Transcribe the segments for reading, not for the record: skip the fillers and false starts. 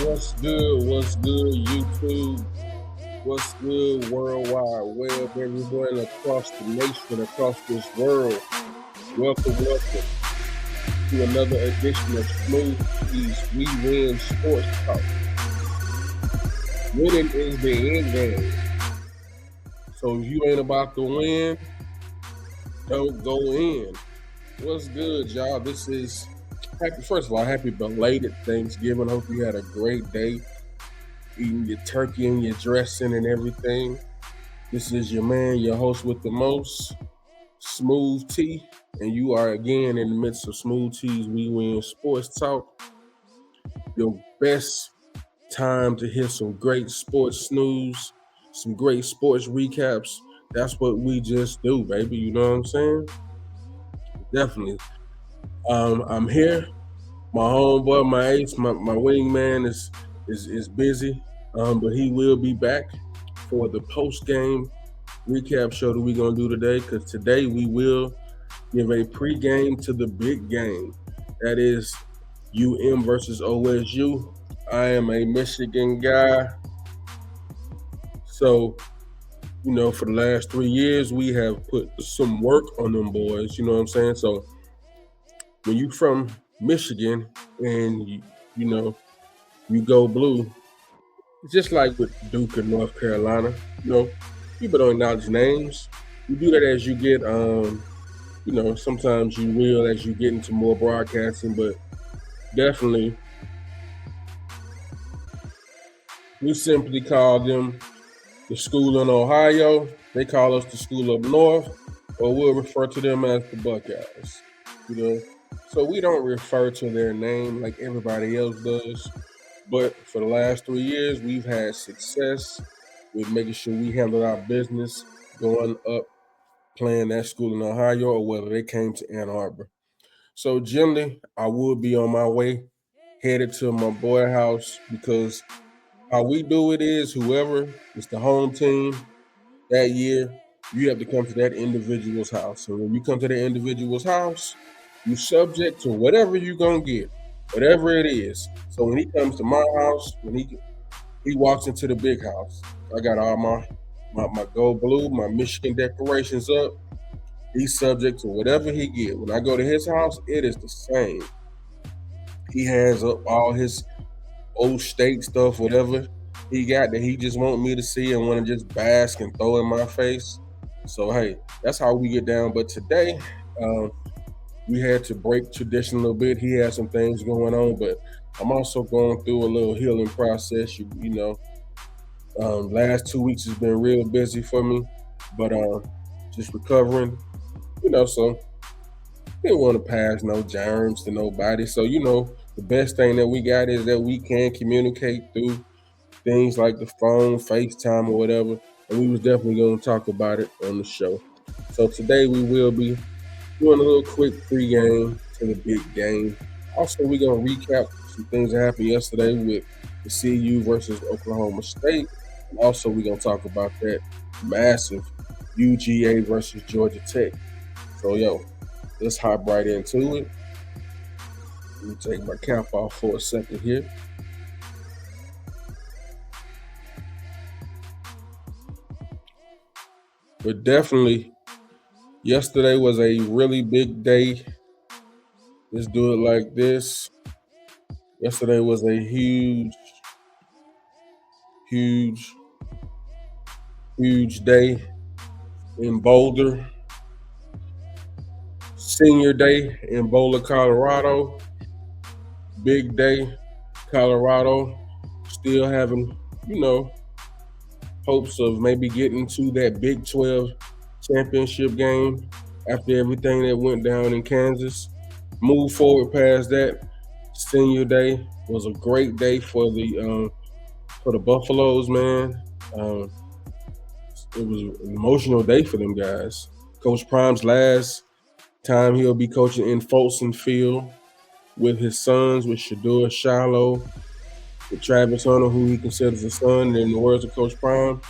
What's good? What's good, YouTube? What's good, World Wide Web? Everyone across the nation, across this world. Welcome to another edition of Smooth Cheese We Win Sports Talk. Winning is the end game. So if you ain't about to win, don't go in. What's good, y'all? This is first of all, happy belated Thanksgiving. Hope you had a great day eating your turkey and your dressing and everything. This is your man, your host with the most, Smooth T, and you are again in the midst of Smooth T's We Win Sports Talk. Your best time to hear some great sports news, some great sports recaps. That's what we just do, baby. You know what I'm saying? Definitely. I'm here. My homeboy, my ace, my wingman is busy, but he will be back for the post game recap show that we're gonna do today. Because today we will give a pregame to the big game. That is versus OSU. I am a Michigan guy, so for the last 3 years we have put some work on them boys. You know what I'm saying? So when you from Michigan and you go blue, just like with Duke and North Carolina, people don't acknowledge names. You do that as you get, sometimes you will as you get into more broadcasting, but definitely we simply call them the school in Ohio. They call us the school up north, or we'll refer to them as the Buckeyes. So we don't refer to their name like everybody else does. But for the last 3 years, we've had success with making sure we handle our business going up, playing that school in Ohio, or whether they came to Ann Arbor. So generally, I would be on my way, headed to my boy house, because how we do it is whoever is the home team that year, you have to come to that individual's house. So when you come to the individual's house, you subject to whatever you're going to get, whatever it is. So when he comes to my house, when he walks into the big house, I got all my gold blue, my Michigan decorations up. He's subject to whatever he get. When I go to his house, it is the same. He has up all his old state stuff, whatever he got that he just want me to see and want to just bask and throw in my face. So hey, that's how we get down. But today, we had to break tradition a little bit. He had some things going on, but I'm also going through a little healing process. Last 2 weeks has been real busy for me, but just recovering. So didn't want to pass no germs to nobody. So the best thing that we got is that we can communicate through things like the phone, FaceTime, or whatever. And we was definitely going to talk about it on the show. So today we will be doing a little quick pregame to the big game. Also, we're going to recap some things that happened yesterday with the CU versus Oklahoma State. And also, we're going to talk about that massive UGA versus Georgia Tech. So, let's hop right into it. Let me take my cap off for a second here. But definitely, yesterday was a really big day. Let's do it like this. Yesterday was a huge day in Boulder. Senior day in Boulder, Colorado. Big day, Colorado. Still having, hopes of maybe getting to that Big 12 championship game after everything that went down in Kansas. Move forward past that. Senior day was a great day for the Buffaloes, man. It was an emotional day for them guys. Coach Prime's last time he'll be coaching in Folsom Field with his sons, with Shador Shiloh, with Travis Hunter, who he considers a son. And in the words of Coach Prime,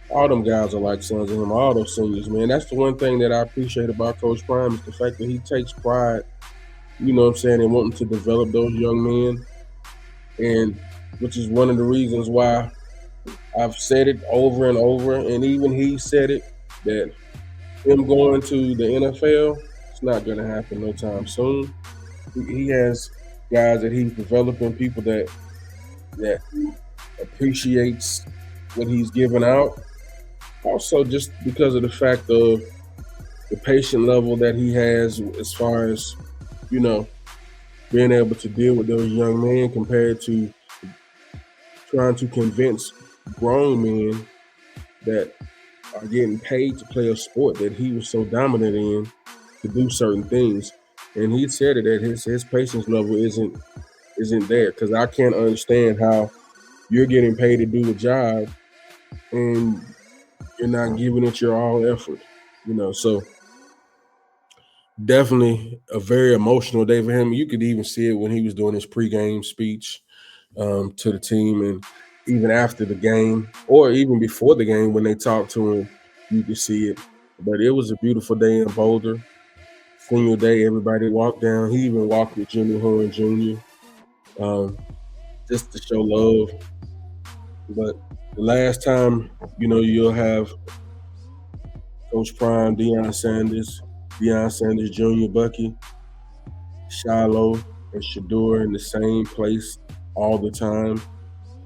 all them guys are like sons of him, all those seniors, man. That's the one thing that I appreciate about Coach Prime is the fact that he takes pride, and wanting to develop those young men. And which is one of the reasons why I've said it over and over, and even he said it, that him going to the NFL, it's not going to happen no time soon. He has guys that he's developing, people that appreciates what he's giving out. Also, just because of the fact of the patient level that he has, as far as you know, being able to deal with those young men compared to trying to convince grown men that are getting paid to play a sport that he was so dominant in to do certain things. And he said it that his patience level isn't there, because I can't understand how you're getting paid to do a job and you're not giving it your all effort. So definitely a very emotional day for him. You could even see it when he was doing his pregame speech to the team, and even after the game, or even before the game when they talked to him, you could see it. But it was a beautiful day in Boulder. Senior day, everybody walked down. He even walked with Jimmy Horn Jr. Just to show love. But the last time, you'll have Coach Prime, Deion Sanders Jr., Bucky, Shiloh, and Shador in the same place all the time.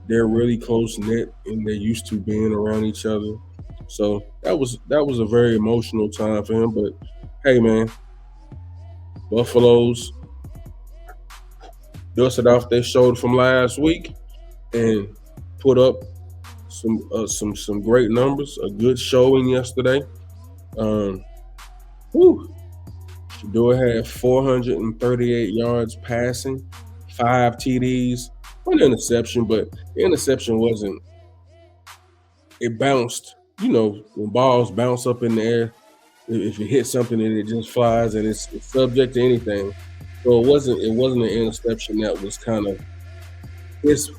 They're really close knit and they're used to being around each other. So that was a very emotional time for him. But hey, man, Buffaloes dusted off their shoulder from last week and put up some great numbers. A good showing yesterday. Um, whew, Shador had 438 yards passing, 5 TDs, one interception, but the interception wasn't. It bounced. When balls bounce up in the air, if you hit something and it just flies and it's subject to anything. So it wasn't an interception that was kind of his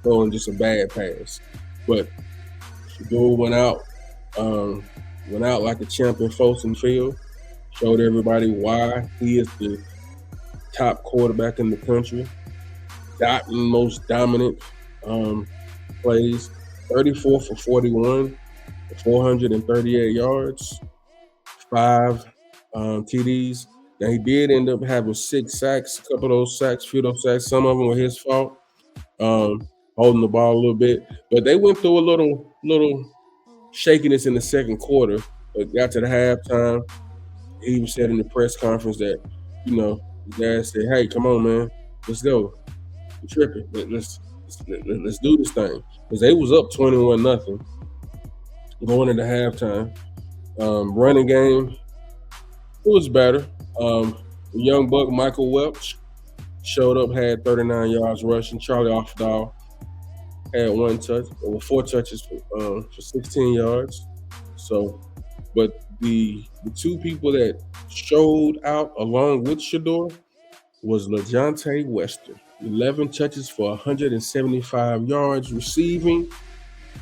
throwing just a bad pass. But Shador um, went out like a champ in Folsom Field, showed everybody why he is the top quarterback in the country, most dominant plays, 34 for 41, 438 yards, 5 TDs. Now he did end up having 6 sacks. A couple of those sacks, few of those sacks, some of them were his fault, holding the ball a little bit. But they went through a little shakiness in the second quarter. But got to the halftime, he even said in the press conference that, his dad said, "Hey, come on, man, let's go. You're tripping. Let's do this thing." Because they was up 21-0 going into halftime. Running game, it was better. The young buck Michael Welch showed up, had 39 yards rushing. Charlie Offdahl had 4 touches for 16 yards. So, but the two people that showed out along with Shador was LaJohntay Wester, 11 touches for 175 yards receiving,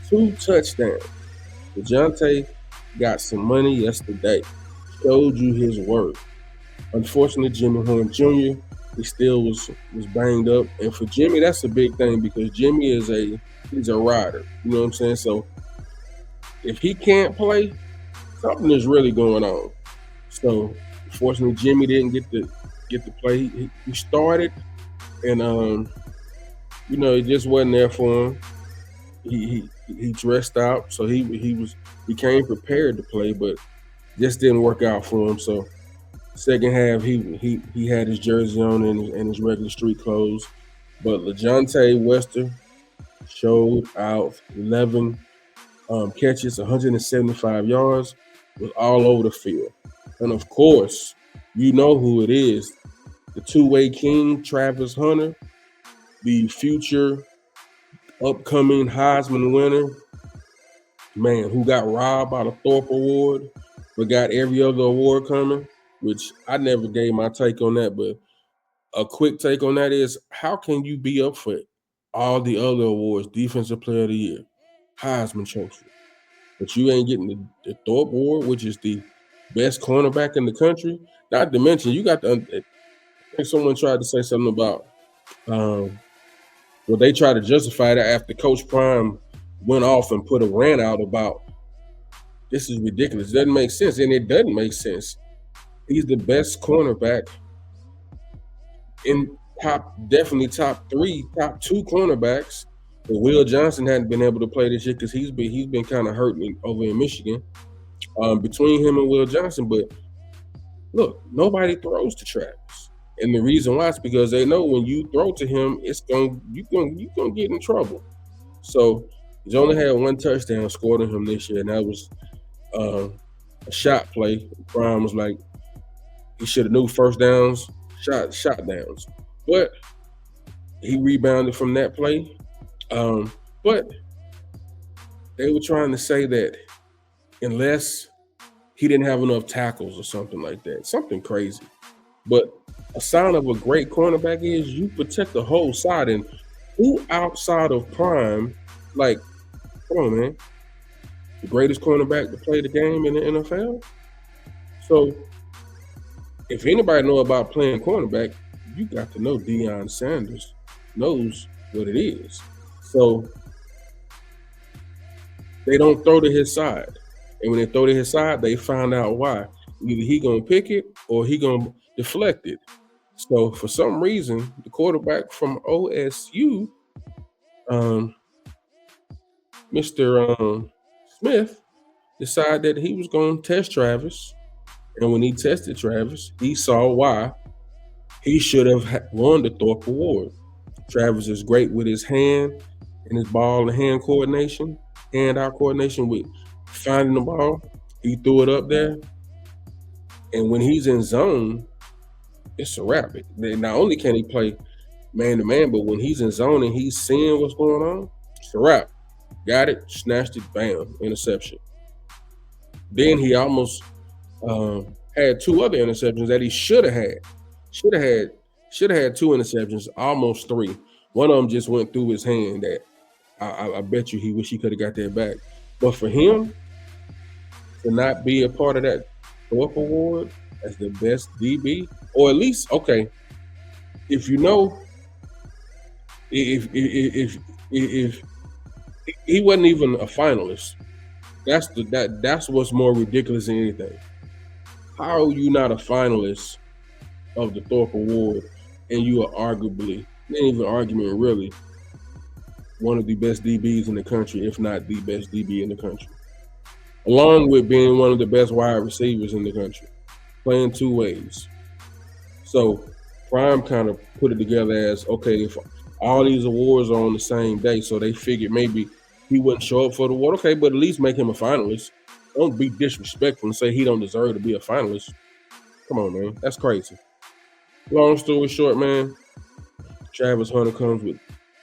2 touchdowns. LaJohntay got some money yesterday, showed you his worth. Unfortunately, Jimmy Horn Jr., he still was banged up, and for Jimmy, that's a big thing because Jimmy he's a rider. You know what I'm saying? So if he can't play, something is really going on. So unfortunately, Jimmy didn't get to play. He started, and it just wasn't there for him. He dressed out, so he came prepared to play, but just didn't work out for him. So second half, he had his jersey on and his regular street clothes. But LaJohntay Wester showed out, 11 catches, 175 yards, was all over the field. And of course, you know who it is, the two-way king, Travis Hunter, the future upcoming Heisman winner, man, who got robbed by the Thorpe Award, but got every other award coming, which I never gave my take on that. But a quick take on that is, how can you be up for all the other awards, Defensive Player of the Year, Heisman Trophy, but you ain't getting the Thorpe Award, which is the best cornerback in the country? Not to mention, you got I think someone tried to say something about the Well, they try to justify that after Coach Prime went off and put a rant out about this is ridiculous. It doesn't make sense, and it doesn't make sense. He's the best cornerback in definitely top three, top two cornerbacks. But Will Johnson hadn't been able to play this year because he's been kind of hurt over in Michigan. Between him and Will Johnson, but look, nobody throws to Travis, and the reason why is because they know when you throw to him, you're gonna get in trouble. So he's only had one touchdown scored on him this year, and that was a shot play. Prime was like, he should have knew first downs, shot downs, but he rebounded from that play. But they were trying to say that unless he didn't have enough tackles or something like that, something crazy. But a sign of a great cornerback is you protect the whole side. And who outside of Prime, like, come on, man, the greatest cornerback to play the game in the NFL? So if anybody know about playing cornerback, you got to know Deion Sanders knows what it is. So they don't throw to his side. And when they throw to his side, they find out why. Either he gonna pick it or he gonna deflect it. So for some reason, the quarterback from OSU, Mr. Smith, decided that he was gonna test Travis. And when he tested Travis, he saw why he should have won the Thorpe Award. Travis is great with his hand and his ball and hand coordination, hand-eye coordination with finding the ball. He threw it up there. And when he's in zone, it's a wrap. Not only can he play man-to-man, but when he's in zone and he's seeing what's going on, it's a wrap. Got it, snatched it, bam, interception. Then he almost had two other interceptions that he should have had. Should have had two interceptions, almost three. One of them just went through his hand that I bet you he wish he could have got that back. But for him to not be a part of that Thorpe Award as the best DB, or at least, okay, if you know, if he wasn't even a finalist, that's what's more ridiculous than anything. How are you not a finalist of the Thorpe Award and you are arguably, not even argument really, one of the best DBs in the country, if not the best DB in the country, along with being one of the best wide receivers in the country, playing two ways. So Prime kind of put it together as, okay, if all these awards are on the same day, so they figured maybe he wouldn't show up for the award. Okay, but at least make him a finalist. Don't be disrespectful and say he don't deserve to be a finalist. Come on, man. That's crazy. Long story short, man, Travis Hunter comes with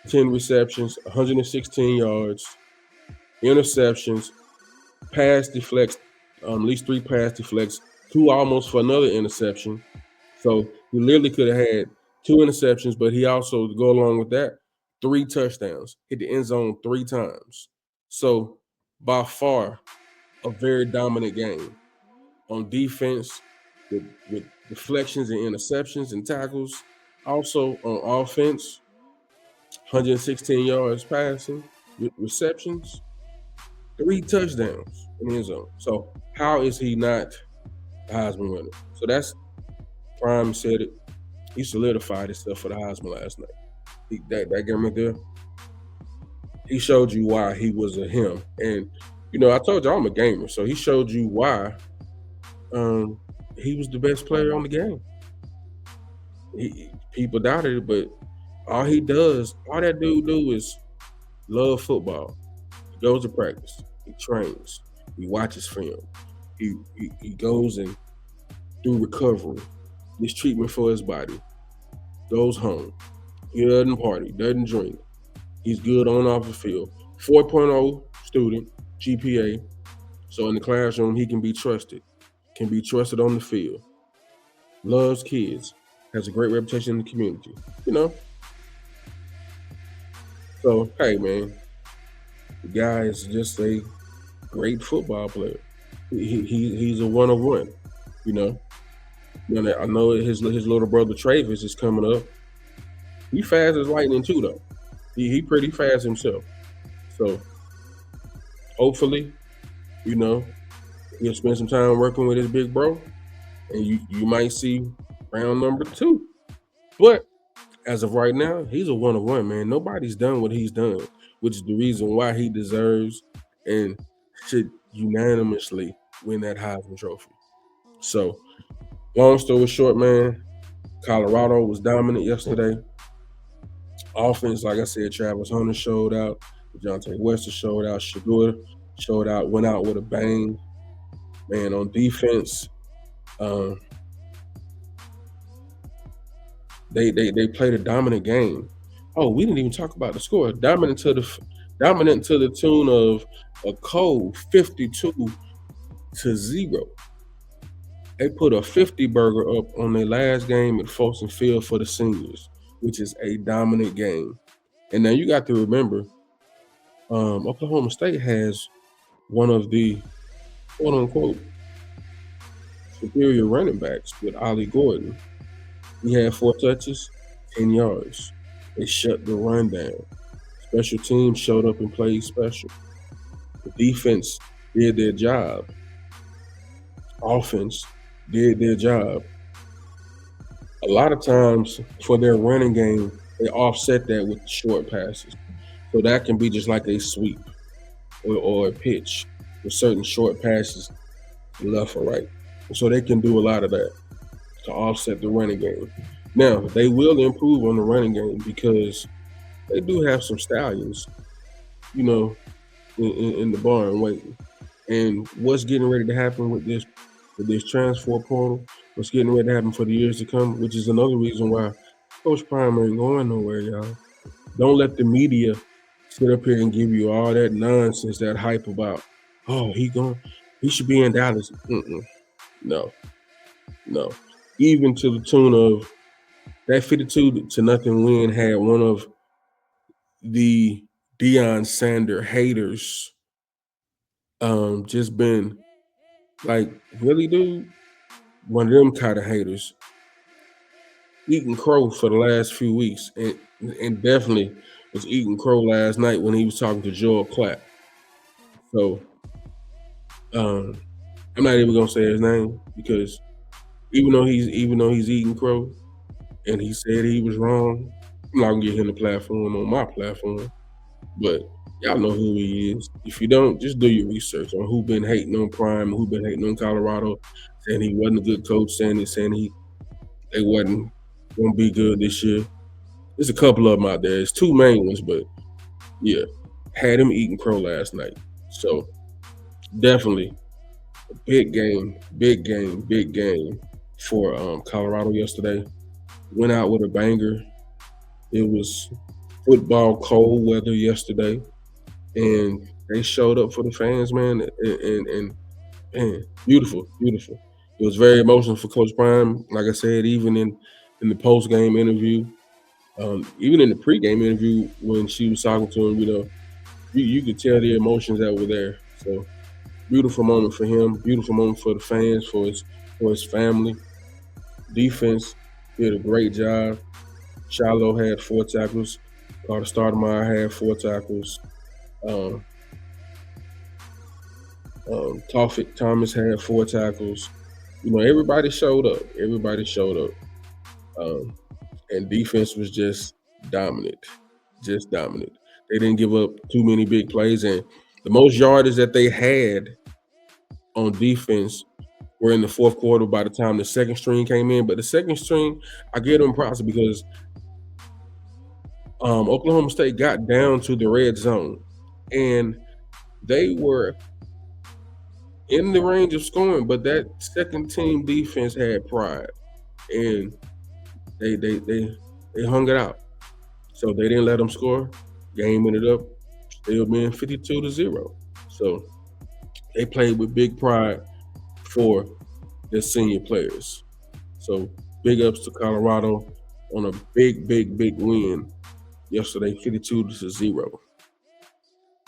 10 receptions, 116 yards, interceptions, pass deflects, at least 3 pass deflects, 2 almost for another interception. So he literally could have had 2 interceptions, but he also, to go along with that, 3 touchdowns, hit the end zone 3 times. So by far, a very dominant game on defense with deflections and interceptions and tackles. Also on offense, 116 yards passing with receptions, 3 touchdowns in the end zone. So how is he not the Heisman winner? So that's, Prime said it. He solidified himself for the Heisman last night. That game right there, he showed you why he was a him. And, you know, I told you I'm a gamer, so he showed you why he was the best player on the game. People doubted it, but all that dude do is love football. He goes to practice. He trains. He watches film. He goes and through recovery, gets treatment for his body, goes home. He doesn't party, doesn't drink. He's good on and off the field. 4.0 student, GPA. So in the classroom, he can be trusted on the field. Loves kids, has a great reputation in the community, you know. So, hey, man, the guy is just a great football player. He's a one-of-one, you know. I know his little brother Travis is coming up. He fast as lightning too, though. He pretty fast himself. So hopefully, you know, he'll spend some time working with his big bro, and you might see round number two. But as of right now, he's a 1-of-1, man. Nobody's done what he's done, which is the reason why he deserves and should unanimously win that Heisman Trophy. So, long story short, man, Colorado was dominant yesterday. Offense, like I said, Travis Hunter showed out. DeJounte Wester showed out. Shador showed out, went out with a bang. Man, on defense, um, they played a dominant game. Oh, we didn't even talk about the score. Dominant to the tune of a cold 52-0. They put a 50 burger up on their last game at Folsom Field for the seniors, which is a dominant game. And now you got to remember, Oklahoma State has one of the quote unquote superior running backs with Ollie Gordon. He had 4 touches, 10 yards. They shut the run down. Special teams showed up and played special. The defense did their job. Offense did their job. A lot of times for their running game, they offset that with short passes. So that can be just like a sweep or a pitch with certain short passes left or right. So they can do a lot of that to offset the running game. Now, they will improve on the running game because they do have some stallions, you know, in the barn waiting. And what's getting ready to happen with this transfer portal, what's getting ready to happen for the years to come, which is another reason why Coach Prime ain't going nowhere, y'all. Don't let the media sit up here and give you all that nonsense, that hype about, oh, he should be in Dallas. No. Even to the tune of that 52-0 win had one of the Deion Sanders haters just been like, really, dude? One of them kind of haters eating crow for the last few weeks, and definitely was eating crow last night when he was talking to Joel Clapp. So I'm not even gonna say his name because even though he's eating crow and he said he was wrong, I'm not gonna give him the platform on my platform. But y'all know who he is. If you don't, just do your research on who been hating on Prime, who been hating on Colorado, saying he wasn't a good coach, saying they wasn't gonna be good this year. There's a couple of them out there. There's 2 main ones, but yeah, had him eating crow last night. So definitely a big game for Colorado yesterday. Went out with a banger. It was football cold weather yesterday, and they showed up for the fans, man, and man, beautiful. It was very emotional for Coach Prime. Like I said, even in the post game interview, even in the pregame interview when she was talking to him, you could tell the emotions that were there. So beautiful moment for him, beautiful moment for the fans, for his family. Defense did a great job. Shiloh had 4 tackles. Carter Stoudemire had 4 tackles. Tofik Thomas had 4 tackles. Everybody showed up. And defense was just dominant. They didn't give up too many big plays, and the most yardage that they had on defense were in the fourth quarter by the time the second string came in. But the second string, I give them props because Oklahoma State got down to the red zone, and they were in the range of scoring, but that second team defense had pride, and they hung it out. So they didn't let them score. Game ended up still being 52-0. So they played with big pride for their senior players. So big ups to Colorado on a big win yesterday, 52-0.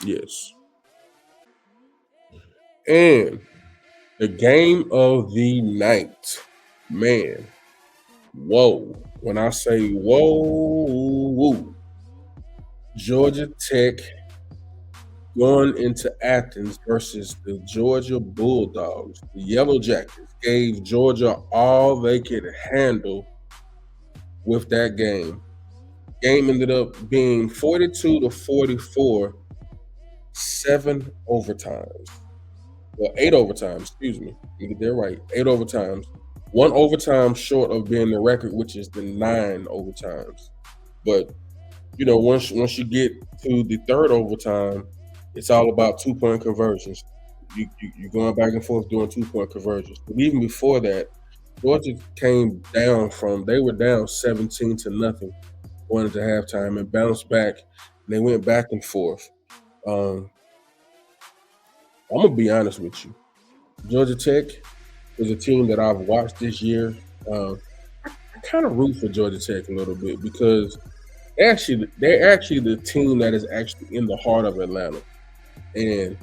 Yes. And the game of the night, man. Whoa. When I say whoa, Georgia Tech going into Athens versus the Georgia Bulldogs. The Yellow Jackets gave Georgia all they could handle with that game. Game ended up being 42-44, 7 overtimes. Well, 8 overtimes, excuse me. You get that right. 8 overtimes. One overtime short of being the record, which is the 9 overtimes. But once you get to the third overtime, it's all about 2 point conversions. You're going back and forth doing 2 point conversions. But even before that, Georgia came down they were down 17-0 going into halftime and bounced back. And they went back and forth. Um, I'm gonna be honest with you. Georgia Tech is a team that I've watched this year. I kind of root for Georgia Tech a little bit because they're actually the team that is actually in the heart of Atlanta. And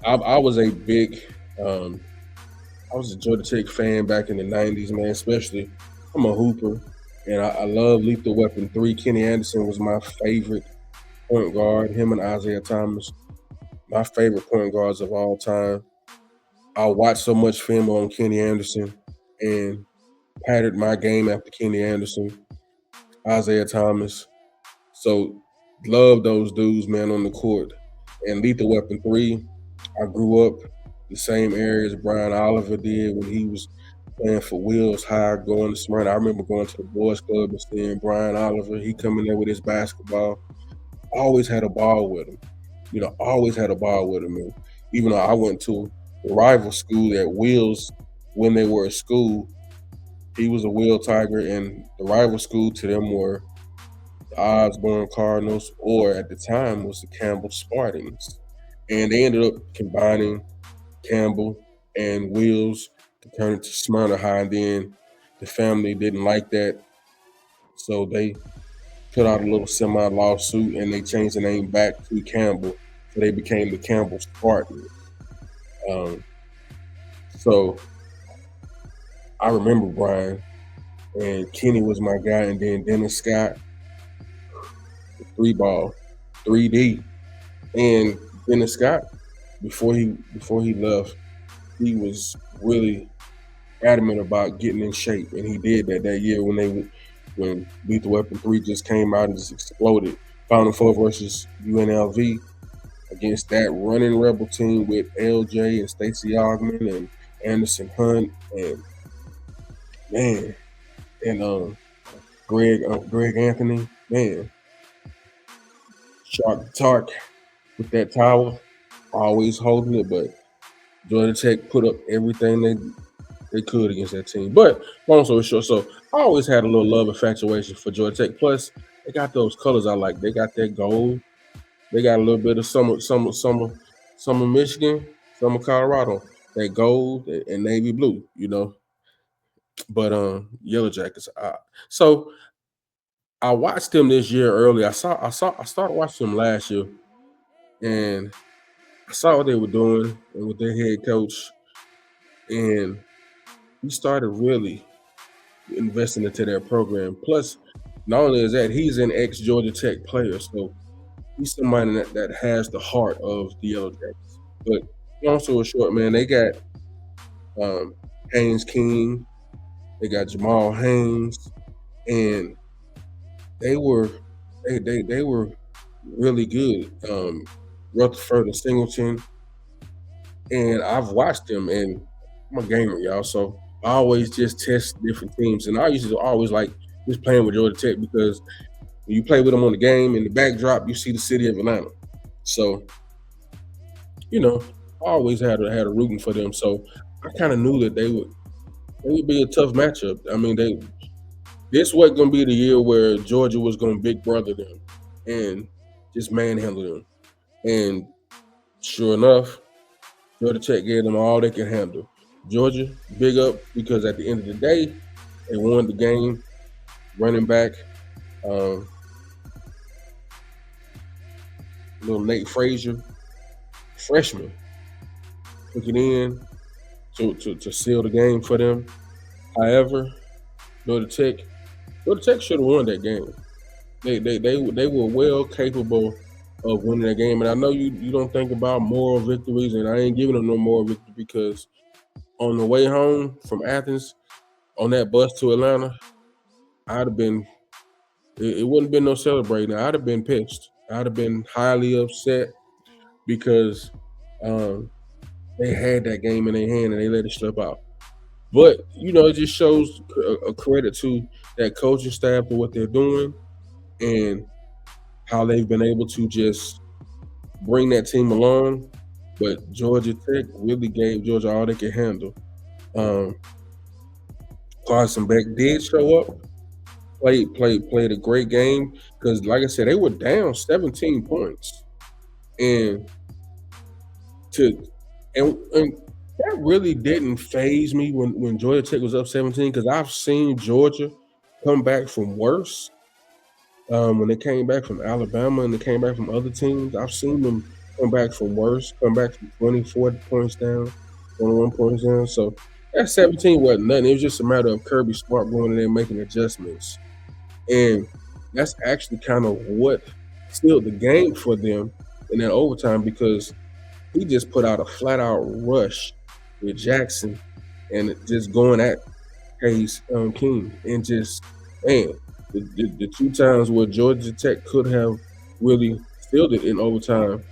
I was a big, I was a Georgia Tech fan back in the '90s, man. Especially, I'm a hooper, and I love Lethal Weapon 3. Kenny Anderson was my favorite point guard. Him and Isaiah Thomas, my favorite point guards of all time. I watched so much film on Kenny Anderson and patterned my game after Kenny Anderson, Isaiah Thomas. So love those dudes, man, on the court. And Lethal Weapon 3, I grew up the same area as Brian Oliver did when he was playing for Wills High, going to Smyrna. I remember going to the boys club and seeing Brian Oliver. He coming there with his basketball. Always had a ball with him. Always had a ball with him. And even though I went to the rival school at Wills when they were at school, he was a Will Tiger, and the rival school to them were the Osborne Cardinals, or at the time was the Campbell Spartans. And they ended up combining Campbell and Wills to turn it to Smyrna High. And then the family didn't like that, so they put out a little semi-lawsuit and they changed the name back to Campbell. So they became the Campbell Spartans. Um, so I remember Brian, and Kenny was my guy, and then Dennis Scott, the 3 ball, 3D. And Dennis Scott, before he left, he was really adamant about getting in shape, and he did that year when Lethal Weapon 3 just came out and just exploded. Final Four versus UNLV against that running Rebel team with LJ and Stacey Augman and Anderson Hunt and man and Greg Anthony, man. Shark Tark with that towel, always holding it, but Georgia Tech put up everything they could against that team. But long story short, so I always had a little love infatuation for Georgia Tech. Plus, they got those colors I like. They got that gold. They got a little bit of summer Michigan, summer Colorado. That gold and navy blue. But Yellow Jackets. So I watched them this year early. I started watching them last year, and I saw what they were doing and with their head coach, and we started really investing into their program. Plus, not only is that, he's an ex-Georgia Tech player, so he's somebody that has the heart of the Yellow Jackets. But long story short, man, they got Haynes King, they got Jamal Haynes, and they were really good. Rutherford and Singleton, and I've watched them, and I'm a gamer, y'all, so I always just test different teams, and I used to always like just playing with Georgia Tech because when you play with them on the game, in the backdrop, you see the city of Atlanta. So, I always had a rooting for them. So I kind of knew that they would be a tough matchup. I mean, this wasn't gonna be the year where Georgia was gonna big brother them and just manhandle them. And sure enough, Georgia Tech gave them all they could handle. Georgia, big up, because at the end of the day, they won the game. Running back, little Nate Frazier, freshman, took it in to seal the game for them. However, Georgia Tech should have won that game. They were well capable of winning that game. And I know you don't think about moral victories, and I ain't giving them no moral victory because on the way home from Athens on that bus to Atlanta, I'd have been it wouldn't have been no celebrating. I'd have been pissed. I'd have been highly upset because um, they had that game in their hand and they let it slip out. But it just shows a credit to that coaching staff for what they're doing and how they've been able to just bring that team along. But Georgia Tech really gave Georgia all they could handle. Um, Carson Beck did show up, played a great game because, like I said, they were down 17 points, and to and that really didn't phase me when Georgia Tech was up 17 because I've seen Georgia come back from worse. When they came back from Alabama and they came back from other teams, I've seen them come back from worse, come back from 24 points down, 21 points down. So that 17 wasn't nothing. It was just a matter of Kirby Smart going in there and making adjustments. And that's actually kind of what sealed the game for them in that overtime because he just put out a flat out rush with Jackson and just going at Hayes King and just man, the two times where Georgia Tech could have really sealed it in overtime,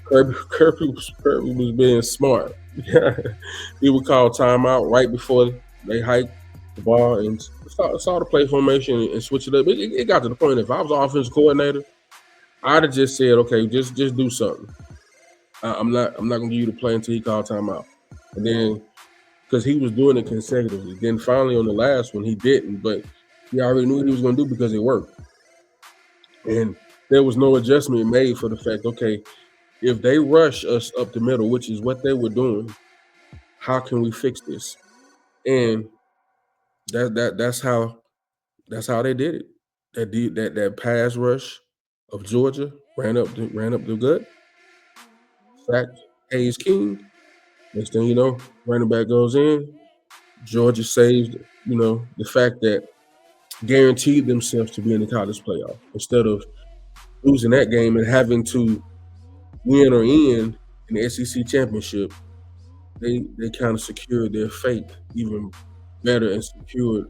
Kirby was being smart. He would call timeout right before they hiked the ball and saw the play formation and switch it up. It got to the point if I was offensive coordinator, I'd have just said, okay, just do something. I'm not gonna give you the play until he called timeout. And then because he was doing it consecutively. Then finally on the last one he didn't, but he already knew what he was gonna do because it worked. And there was no adjustment made for the fact, okay, if they rush us up the middle, which is what they were doing, how can we fix this? And that's how they did it. That pass rush of Georgia ran up the gut, sacked Hayes King. Next thing you know, running back goes in. Georgia saved, the fact that guaranteed themselves to be in the college playoff instead of losing that game and having to win or end in the SEC championship. They kind of secured their fate even better and secured,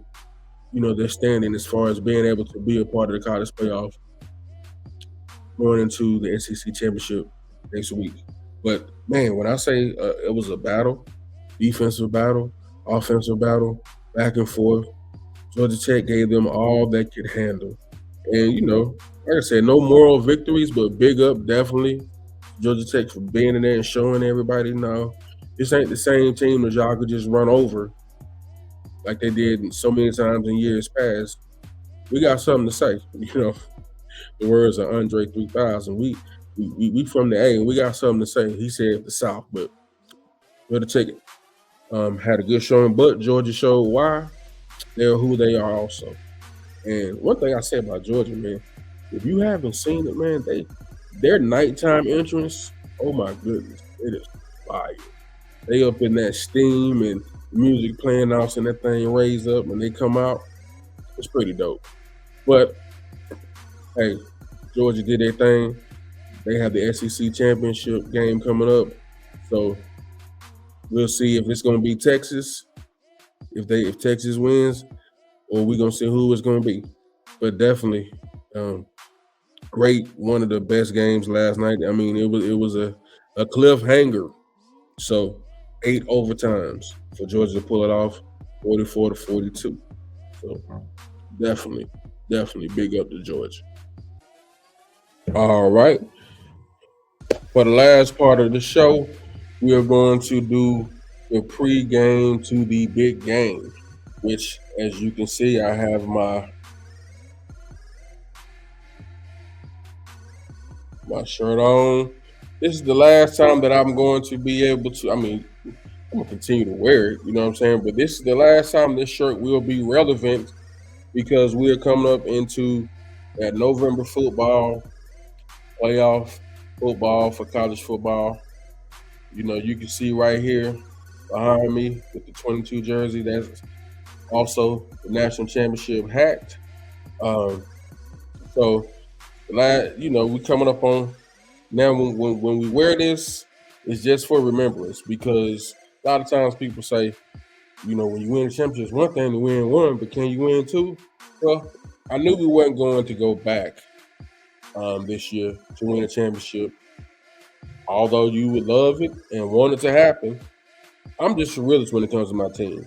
their standing as far as being able to be a part of the college playoff going into the SEC championship next week. But man, when I say it was a battle, defensive battle, offensive battle, back and forth, Georgia Tech gave them all they could handle. And, like I said, no moral victories, but big up definitely Georgia Tech for being in there and showing everybody, no, this ain't the same team that y'all could just run over like they did so many times in years past. We got something to say. The words of Andre 3000. We from the A and we got something to say. He said the South, but Georgia Tech had a good showing, but Georgia showed why they're who they are also. And one thing I say about Georgia, man, if you haven't seen it, man, their nighttime entrance, oh my goodness, it is fire. They up in that steam and music playing off and that thing raised up and they come out. It's pretty dope. But hey, Georgia did their thing. They have the SEC championship game coming up. So we'll see if it's gonna be Texas, if Texas wins, or we're gonna see who it's gonna be. But definitely great, one of the best games last night. I mean, it was a cliffhanger. So 8 overtimes for Georgia to pull it off, 44-42. So definitely big up to Georgia. All right. For the last part of the show, we are going to do the pregame to the big game, which, as you can see, I have my shirt on. This is the last time that I'm going to be able to, I'm going to continue to wear it, you know what I'm saying? But this is the last time this shirt will be relevant because we are coming up into that November football, playoff football for college football. You can see right here behind me with the 22 jersey, that's also the national championship hat. So, we coming up on now. When we wear this, it's just for remembrance because a lot of times people say, when you win a championship, it's one thing to win one, but can you win two? Well, I knew we weren't going to go back this year to win a championship. Although you would love it and want it to happen, I'm just a realist when it comes to my team.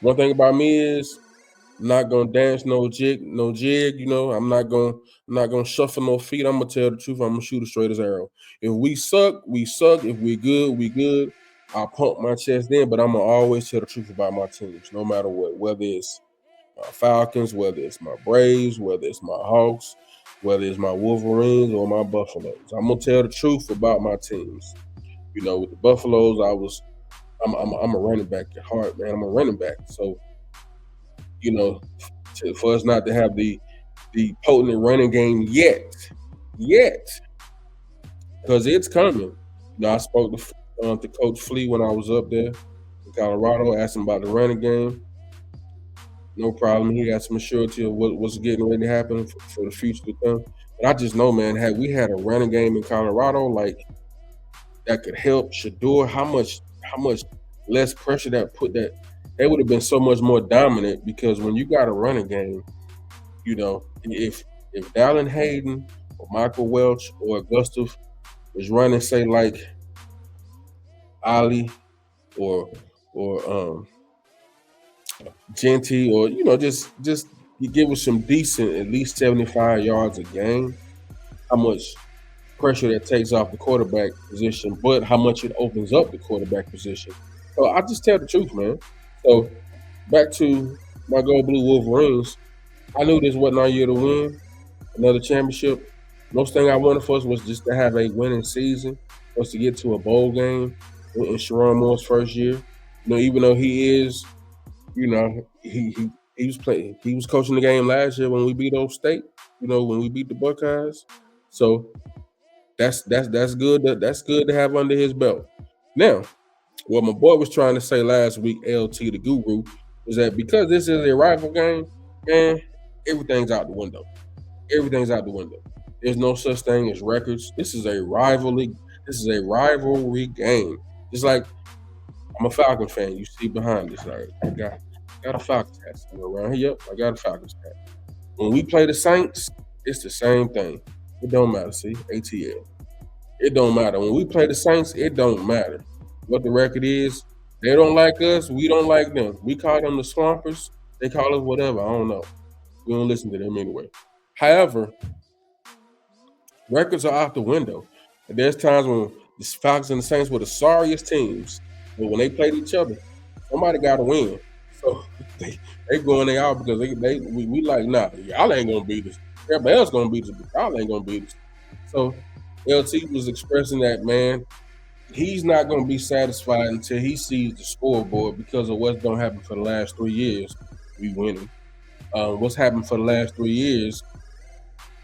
One thing about me is I'm not gonna dance no jig. I'm not gonna shuffle no feet. I'm gonna tell the truth. I'm gonna shoot as straight as arrow. If we suck, we suck. If we good, we good. I'll pump my chest in, but I'm gonna always tell the truth about my teams, no matter what. Whether it's my Falcons, whether it's my Braves, whether it's my Hawks, whether it's my Wolverines or my Buffaloes. I'm gonna tell the truth about my teams. With the Buffaloes, I'm a running back at heart, man. I'm a running back. So, you know, for us not to have the potent running game yet, because it's coming. I spoke to Coach Flea when I was up there in Colorado, asked him about the running game. No problem. He got some assurity of what's getting ready to happen for the future to come. But I just know, man, had we had a running game in Colorado, like that could help Shador, how much less pressure that they would have been so much more dominant because when you got a running game, if Dallin Hayden or Michael Welch or Gustav is running, say like Ali or Genty or just you give us some decent at least 75 yards a game, how much pressure that takes off the quarterback position, but how much it opens up the quarterback position. So I just tell the truth, man. So back to my Gold Blue Wolverines, I knew this wasn't our year to win another championship. Most thing I wanted for us was just to have a winning season, was to get to a bowl game in Sharon Moore's first year. Even though he is, he was playing, he was coaching the game last year when we beat Oak State. When we beat the Buckeyes. So that's good. That's good to have under his belt. Now, what my boy was trying to say last week, LT the Guru, was that because this is a rival game, man, everything's out the window. Everything's out the window. There's no such thing as records. This is a rivalry. This is a rivalry game. It's like I'm a Falcon fan. You see behind this, like I got a Falcons hat around here. Yep, I got a Falcons hat. When we play the Saints, it's the same thing. It don't matter. See, ATL. It don't matter. When we play the Saints, it don't matter what the record is. They don't like us. We don't like them. We call them the Swampers. They call us whatever. I don't know. We don't listen to them anyway. However, records are out the window. And there's times when the Falcons and the Saints were the sorriest teams, but when they played each other, somebody got to win. So they going they out because we like, nah, y'all ain't gonna beat us. Everybody else gonna beat us, but y'all ain't gonna beat us. So LT was expressing that, man, he's not gonna be satisfied until he sees the scoreboard because of what's gonna happen for the last 3 years. We winning. What's happened for the last 3 years?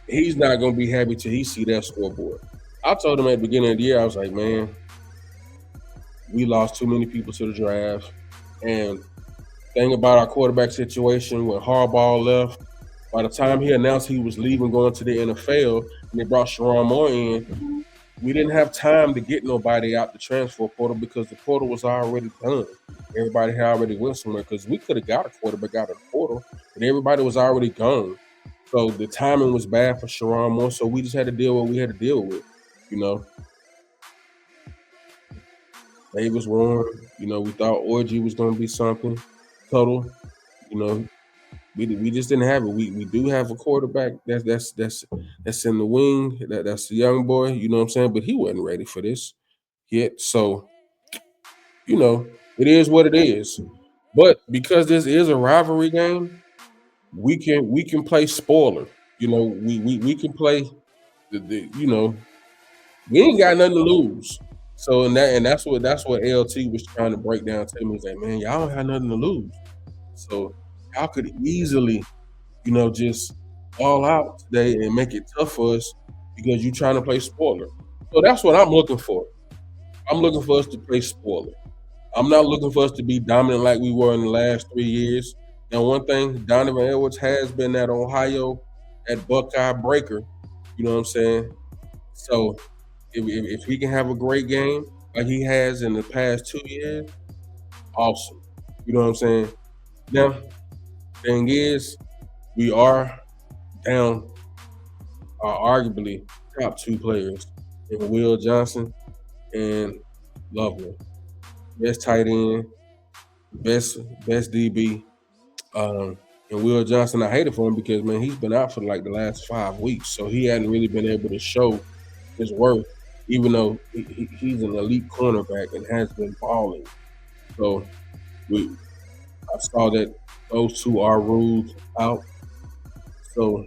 He's not gonna be happy till he see that scoreboard. I told him at the beginning of the year, I was like, man, we lost too many people to the draft. And thing about our quarterback situation when Harbaugh left, by the time he announced he was leaving going to the NFL and they brought Sharon Moore in, we didn't have time to get nobody out the transfer portal because the portal was already done. Everybody had already went somewhere because we could have got a quarterback out of the portal, but everybody was already gone. So the timing was bad for Sharon Moore, so we just had to deal with what we had to deal with. Davis Warren, we thought Orgy was going to be something total. We just didn't have it. We do have a quarterback that's in the wing. That's the young boy. You know what I'm saying? But he wasn't ready for this yet. So it is what it is. But because this is a rivalry game, we can play spoiler. We can play we ain't got nothing to lose. So that's what LT was trying to break down to me. He's like, man, y'all don't have nothing to lose. So y'all could easily, just all out today and make it tough for us because you're trying to play spoiler. So that's what I'm looking for. I'm looking for us to play spoiler. I'm not looking for us to be dominant like we were in the last 3 years. Now, one thing, Donovan Edwards has been at Ohio. that Buckeye breaker. You know what I'm saying? So if he can have a great game like he has in the past 2 years, awesome. You know what I'm saying? Now, thing is, we are down arguably top two players in Will Johnson and Loveland. Best tight end, best DB. And Will Johnson, I hate it for him because man, he's been out for like the last 5 weeks, so he hadn't really been able to show his worth, even though he's an elite cornerback and has been balling. So we, I saw that those two are ruled out. So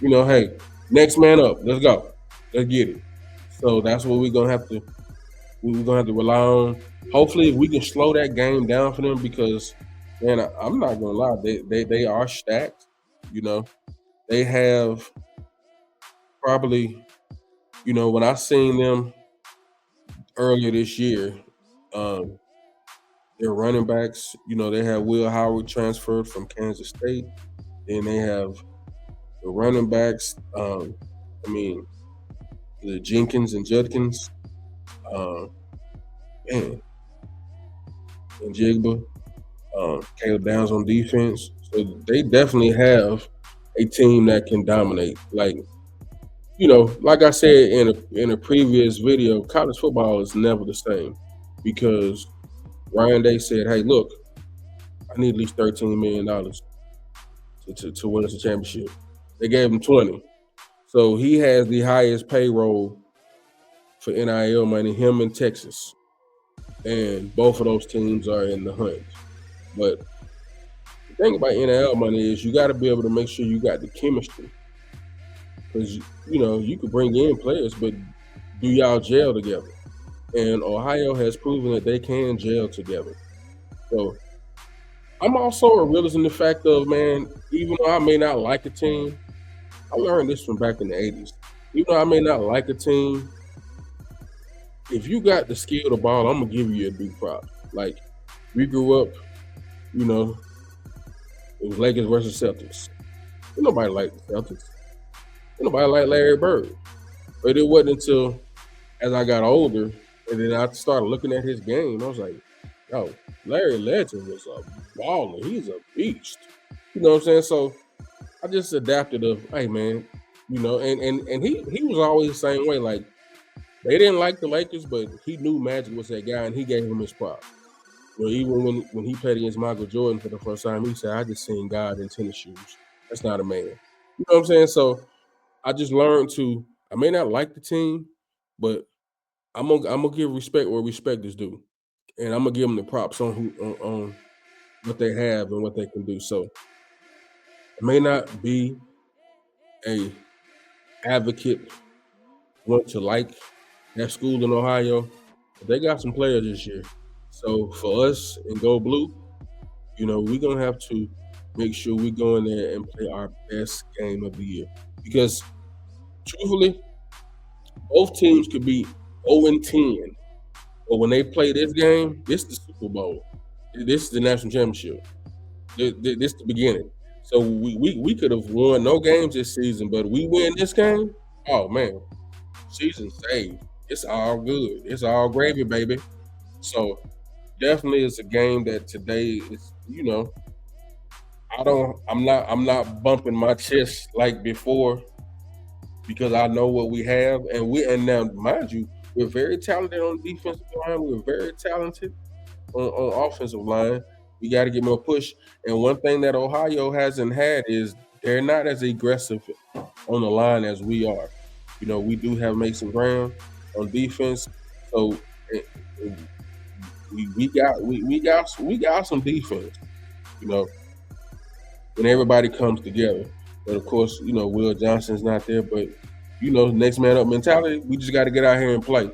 hey, next man up. Let's go. Let's get it. So that's what we're gonna have to rely on. Hopefully, if we can slow that game down for them, because man, I'm not gonna lie, they are stacked. You know, they have probably when I seen them earlier this year, um, their running backs. They have Will Howard transferred from Kansas State, and they have the running backs. I mean, the Jenkins and Judkins, uh, man, and Jigba. Caleb Downs on defense. So they definitely have a team that can dominate. Like I said in a previous video, college football is never the same because Ryan Day said, "Hey, look, I need at least $13 million to win us a championship." They gave him 20, so he has the highest payroll for NIL money. Him in Texas, and both of those teams are in the hunt. But the thing about NIL money is you got to be able to make sure you got the chemistry, because you could bring in players, but do y'all gel together? And Ohio has proven that they can gel together. So I'm also a realist in the fact of, man, even though I may not like a team, I learned this from back in the '80s. Even though I may not like a team, if you got the skill to ball, I'm gonna give you a big prop. Like we grew up, you know, it was Lakers versus Celtics. Ain't nobody liked the Celtics. Ain't nobody liked Larry Bird. But it wasn't until as I got older and then I started looking at his game, I was like, yo, Larry Legend was a baller. He's a beast. You know what I'm saying? So I just adapted of, hey man, and he was always the same way. Like they didn't like the Lakers, but he knew Magic was that guy and he gave him his prop. Even when he played against Michael Jordan for the first time, he said, I just seen God in tennis shoes. That's not a man. You know what I'm saying? So I just learned I may not like the team, but I'm gonna give respect where respect is due. And I'm gonna give them the props on what they have and what they can do. So I may not be a advocate, want to like that school in Ohio, but they got some players this year. So for us in Go Blue, we're gonna have to make sure we go in there and play our best game of the year. Because truthfully, both teams could be 0-10. But when they play this game, this is the Super Bowl. This is the national championship. This is the beginning. So we could have won no games this season, but we win this game. Oh man, season saved. It's all good. It's all gravy, baby. So definitely it's a game that today is, I'm not bumping my chest like before because I know what we have, and now mind you, we're very talented on the defensive line. We're very talented on offensive line. We got to get more push. And one thing that Ohio hasn't had is they're not as aggressive on the line as we are. We do have Mason Brown on defense, so eh, eh, we got some defense. You know, when everybody comes together. But of course, Will Johnson's not there. But next man up mentality. We just got to get out here and play.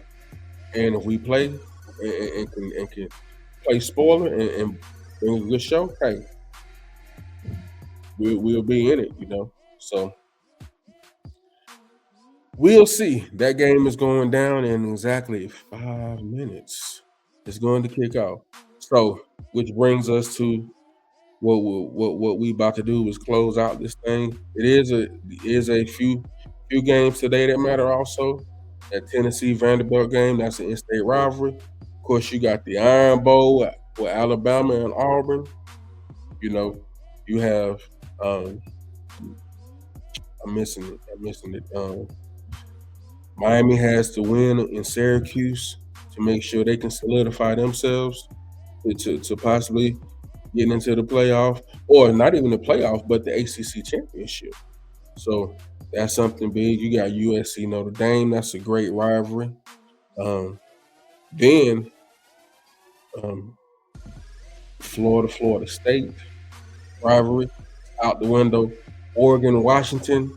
And if we play and can play spoiler and bring a good show, hey, we'll be in it. So we'll see. That game is going down in exactly 5 minutes. It's going to kick off. So, which brings us to what we about to do is close out this thing. It is a few games today that matter also. That Tennessee Vanderbilt game, that's an in-state rivalry. Of course, you got the Iron Bowl with Alabama and Auburn. You know, you have um, I'm missing it. Miami has to win in Syracuse to make sure they can solidify themselves to possibly getting into the playoff, or not even the playoff, but the ACC championship. So that's something big. You got USC Notre Dame. That's a great rivalry. Um, then um, Florida State rivalry out the window. Oregon Washington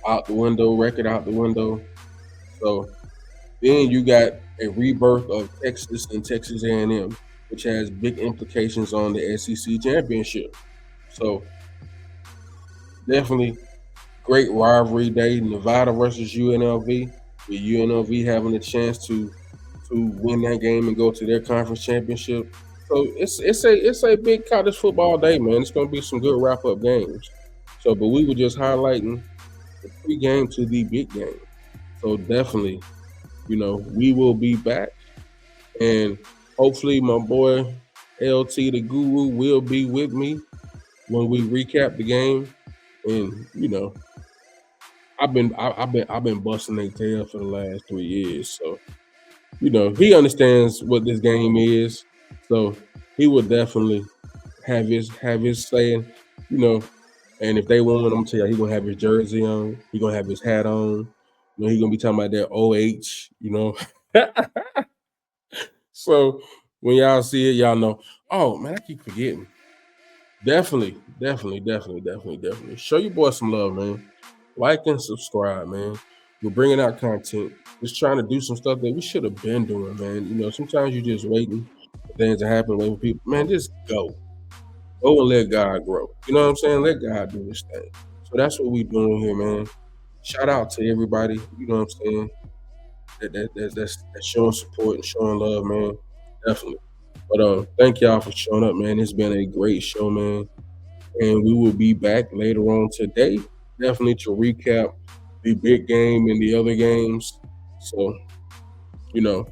out the window. Record out the window. So then you got a rebirth of Texas and Texas A&M, which has big implications on the SEC championship. So definitely great rivalry day. Nevada versus UNLV, with UNLV having a chance to win that game and go to their conference championship. So it's a big college football day, man. It's going to be some good wrap up games. So, but we were just highlighting the pre-game to the big game. So definitely, we will be back, and hopefully my boy LT the Guru will be with me when we recap the game. And I've been busting their tail for the last 3 years, so he understands what this game is. So he will definitely have his saying, you know. And if they won, I'm gonna tell you, he gonna have his jersey on, he gonna have his hat on, he gonna be talking about that OH. So when y'all see it, y'all know. Oh man, I keep forgetting. Definitely, definitely, definitely, definitely, definitely. Show your boy some love, man. Like and subscribe, man. We're bringing out content. Just trying to do some stuff that we should have been doing, man. Sometimes you're just waiting for things to happen, waiting for people. Man, just go. Go and let God grow. You know what I'm saying? Let God do his thing. So that's what we doing here, man. Shout out to everybody. You know what I'm saying? That's showing support and showing love, man. Definitely. But thank y'all for showing up, man. It's been a great show, man. And we will be back later on today, definitely to recap the big game and the other games. So, you know,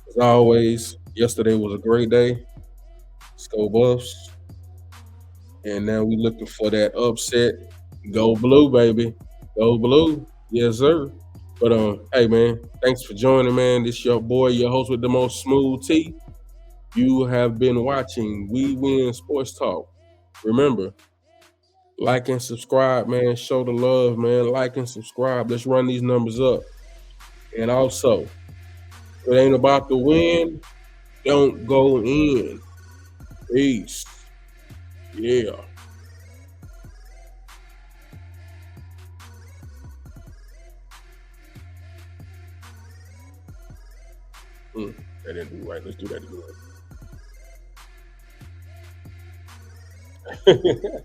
as always, yesterday was a great day. Let's go Buffs. And now we looking for that upset. Go blue, baby. Go blue. Yes, sir. But hey man, thanks for joining, man. This your boy, your host with the most smooth tea. You have been watching We Win Sports Talk. Remember, like and subscribe, man. Show the love, man. Like and subscribe. Let's run these numbers up. And also, if it ain't about the win, don't go in. Peace. Yeah. That didn't do right. Let's do that again.